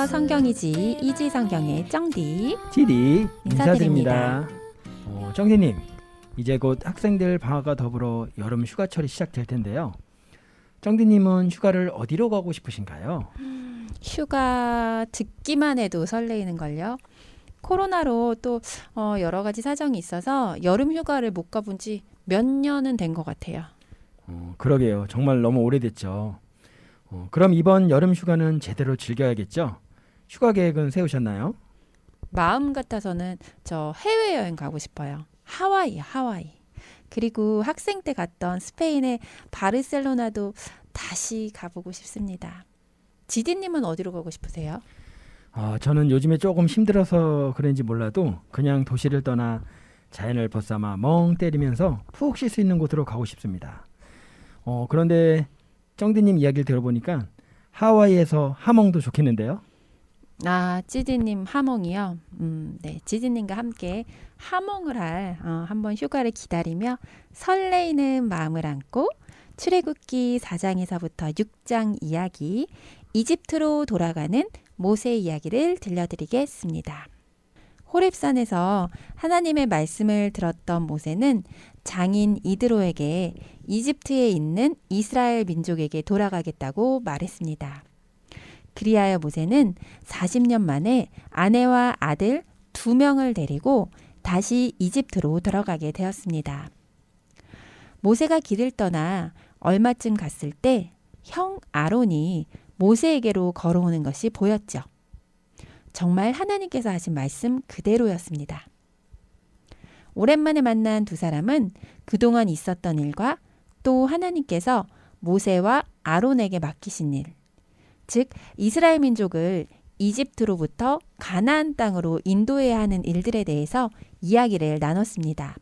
안녕하세요. 성경이지 이지성경의 쩡디 지디 인사드립니다. 쩡디님, 이제 곧 학생들 방학과 더불어 여름 휴가철이 시작될 텐데요. 쩡디님은 휴가를 어디로 가고 싶으신가요? 휴가 듣기만 해도 설레이는걸요. 코로나로 또 여러 가지 사정이 있어서 여름 휴가를 못 가본 지 몇 년은 된 것 같아요. 그러게요. 정말 너무 오래됐죠. 그럼 이번 여름 휴가는 제대로 즐겨야겠죠? 휴가 계획은 세우셨나요? 마음 같아서는 저 해외여행 가고 싶어요. 하와이. 그리고 학생 때 갔던 스페인의 바르셀로나도 다시 가보고 싶습니다. 지디님은 어디로 가고 싶으세요? 저는 요즘에 조금 힘들어서 그런지 몰라도 그냥 도시를 떠나 자연을 벗삼아 멍 때리면서 푹 쉴 수 있는 곳으로 가고 싶습니다. 그런데 쩡디님 이야기를 들어보니까 하와이에서 하몽도 좋겠는데요? 지디님 하몽이요? 네, 지디님과 함께 하몽을 할 한번 휴가를 기다리며 설레이는 마음을 안고 출애굽기 4장에서부터 6장 이야기, 이집트로 돌아가는 모세 이야기를 들려드리겠습니다. 호렙산에서 하나님의 말씀을 들었던 모세는 장인 이드로에게 이집트에 있는 이스라엘 민족에게 돌아가겠다고 말했습니다. 그리하여 모세는 40년 만에 아내와 아들 2명을 데리고 다시 이집트로 들어가게 되었습니다. 모세가 길을 떠나 얼마쯤 갔을 때 형 아론이 모세에게로 걸어오는 것이 보였죠. 정말 하나님께서 하신 말씀 그대로였습니다. 오랜만에 만난 두 사람은 그동안 있었던 일과 또 하나님께서 모세와 아론에게 맡기신 일, 즉 이스라엘 민족을 이집트로부터 가나안 땅으로 인도해야 하는 일들에 대해서 이야기를 나눴습니다.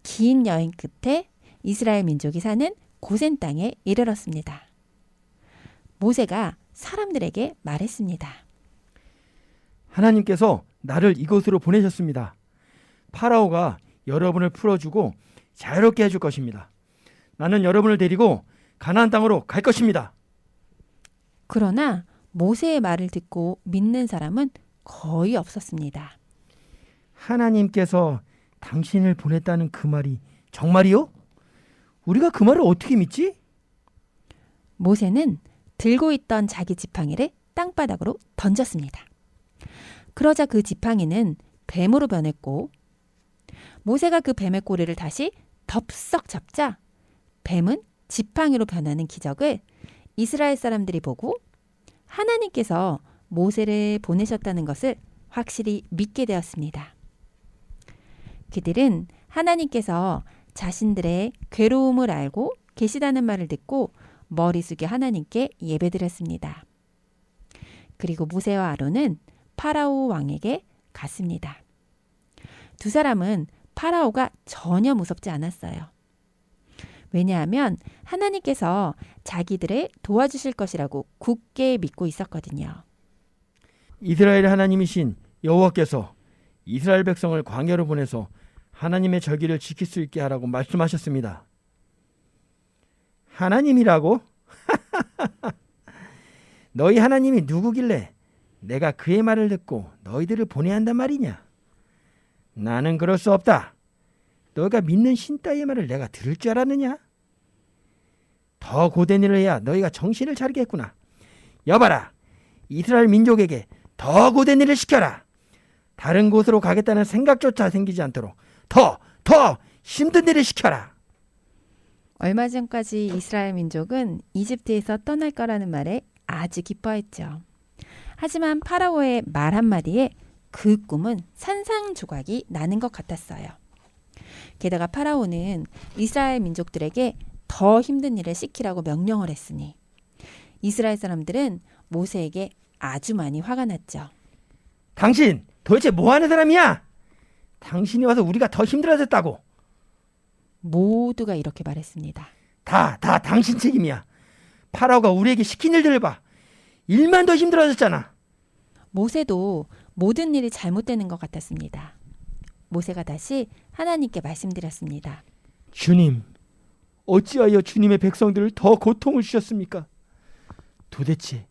긴 여행 끝에 이스라엘 민족이 사는 고센 땅에 이르렀습니다. 모세가 사람들에게 말했습니다. 하나님께서 나를 이곳으로 보내셨습니다. 파라오가 여러분을 풀어주고 자유롭게 해줄 것입니다. 나는 여러분을 데리고 가나안 땅으로 갈 것입니다. 그러나 모세의 말을 듣고 믿는 사람은 거의 없었습니다. 하나님께서 당신을 보냈다는 그 말이 정말이요? 우리가 그 말을 어떻게 믿지? 모세는 들고 있던 자기 지팡이를 땅바닥으로 던졌습니다. 그러자 그 지팡이는 뱀으로 변했고 모세가 그 뱀의 꼬리를 다시 덥석 잡자 뱀은 지팡이로 변하는 기적을 이스라엘 사람들이 보고 하나님께서 모세를 보내셨다는 것을 확실히 믿게 되었습니다. 그들은 하나님께서 자신들의 괴로움을 알고 계시다는 말을 듣고 머리 숙여 하나님께 예배드렸습니다. 그리고 모세와 아론은 파라오 왕에게 갔습니다. 두 사람은 파라오가 전혀 무섭지 않았어요. 왜냐하면 하나님께서 자기들을 도와주실 것이라고 굳게 믿고 있었거든요. 이스라엘 하나님이신 여호와께서 이스라엘 백성을 광야로 보내서 하나님의 절기를 지킬 수 있게 하라고 말씀하셨습니다. 하나님이라고? 너희 하나님이 누구길래 내가 그의 말을 듣고 너희들을 보내야 한단 말이냐? 나는 그럴 수 없다. 너희가 믿는 신 따위의 말을 내가 들을 줄 알았느냐? 더 고된 일을 해야 너희가 정신을 차리겠구나. 여봐라, 이스라엘 민족에게 더 고된 일을 시켜라. 다른 곳으로 가겠다는 생각조차 생기지 않도록 더 힘든 일을 시켜라. 얼마 전까지 이스라엘 민족은 이집트에서 떠날 거라는 말에 아주 기뻐했죠. 하지만 파라오의 말 한마디에 그 꿈은 산산조각이 나는 것 같았어요. 게다가 파라오는 이스라엘 민족들에게 더 힘든 일을 시키라고 명령을 했으니 이스라엘 사람들은 모세에게 아주 많이 화가 났죠. 당신 도대체 뭐 하는 사람이야? 당신이 와서 우리가 더 힘들어졌다고. 모두가 이렇게 말했습니다. 다 당신 책임이야. 파라오가 우리에게 시킨 일들을 봐. 일만 더 힘들어졌잖아. 모세도 모든 일이 잘못되는 것 같았습니다. 모세가 다시 하나님께 말씀드렸습니다. 주님, 어찌하여 주님의 백성들을 더 고통을 주셨습니까? 도대체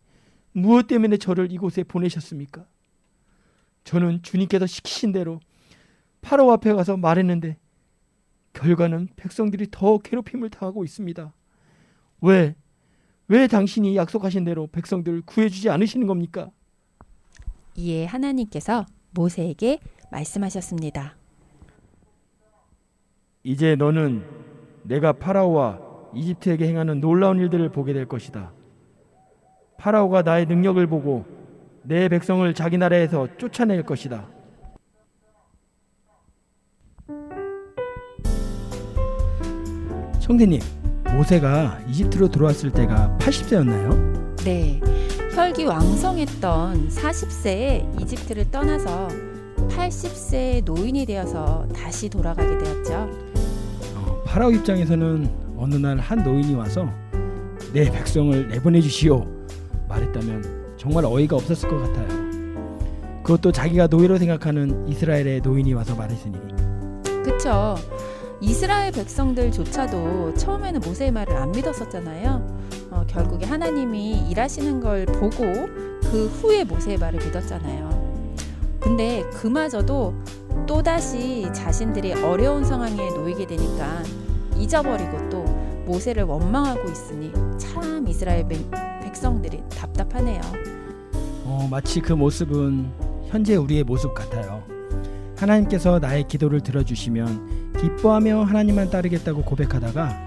무엇 때문에 저를 이곳에 보내셨습니까? 저는 주님께서 시키신 대로 파라오 앞에 가서 말했는데 결과는 백성들이 더 괴롭힘을 당하고 있습니다. 왜 당신이 약속하신 대로 백성들을 구해주지 않으시는 겁니까? 이에 하나님께서 모세에게 말씀하셨습니다. 이제 너는 내가 파라오와 이집트에게 행하는 놀라운 일들을 보게 될 것이다. 파라오가 나의 능력을 보고 내 백성을 자기 나라에서 쫓아낼 것이다. 성대님, 모세가 이집트로 들어왔을 때가 80세였나요? 네, 혈기왕성했던 40세에 이집트를 떠나서 80세의 노인이 되어서 다시 돌아가게 되었죠. 파라오 입장에서는 어느 날 한 노인이 와서 내 백성을 내보내 주시오 말했다면 정말 어이가 없었을 것 같아요. 그것도 자기가 노예로 생각하는 이스라엘의 노인이 와서 말했으니. 그쵸. 이스라엘 백성들조차도 처음에는 모세의 말을 안 믿었었잖아요. 결국에 하나님이 일하시는 걸 보고 그 후에 모세의 말을 믿었잖아요. 근데 그마저도 또다시 자신들이 어려운 상황에 놓이게 되니까 잊어버리고 또 모세를 원망하고 있으니 참 이스라엘 백성들이 답답하네요. 마치 그 모습은 현재 우리의 모습 같아요. 하나님께서 나의 기도를 들어주시면 기뻐하며 하나님만 따르겠다고 고백하다가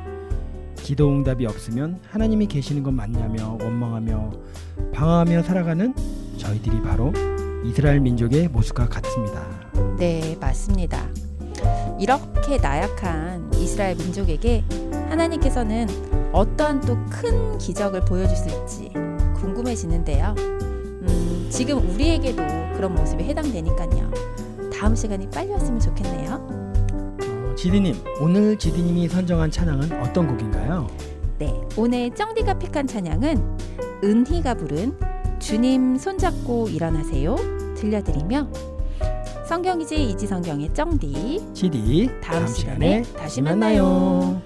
기도 응답이 없으면 하나님이 계시는 건 맞냐며 원망하며 방황하며 살아가는 저희들이 바로 이스라엘 민족의 모습과 같습니다. 네, 맞습니다. 이렇게 나약한 이스라엘 민족에게 하나님께서는 어떠한 또 큰 기적을 보여주실지 궁금해지는데요. 지금 우리에게도 그런 모습이 해당되니까요. 다음 시간이 빨리 왔으면 좋겠네요. 지디님, 오늘 지디님이 선정한 찬양은 어떤 곡인가요? 네, 오늘 쩡디가 픽한 찬양은 은희가 부른 주님 손잡고 일어나세요 들려드리며 성경이지 이지성경의 쩡디 지디 다음 시간에 다시 만나요.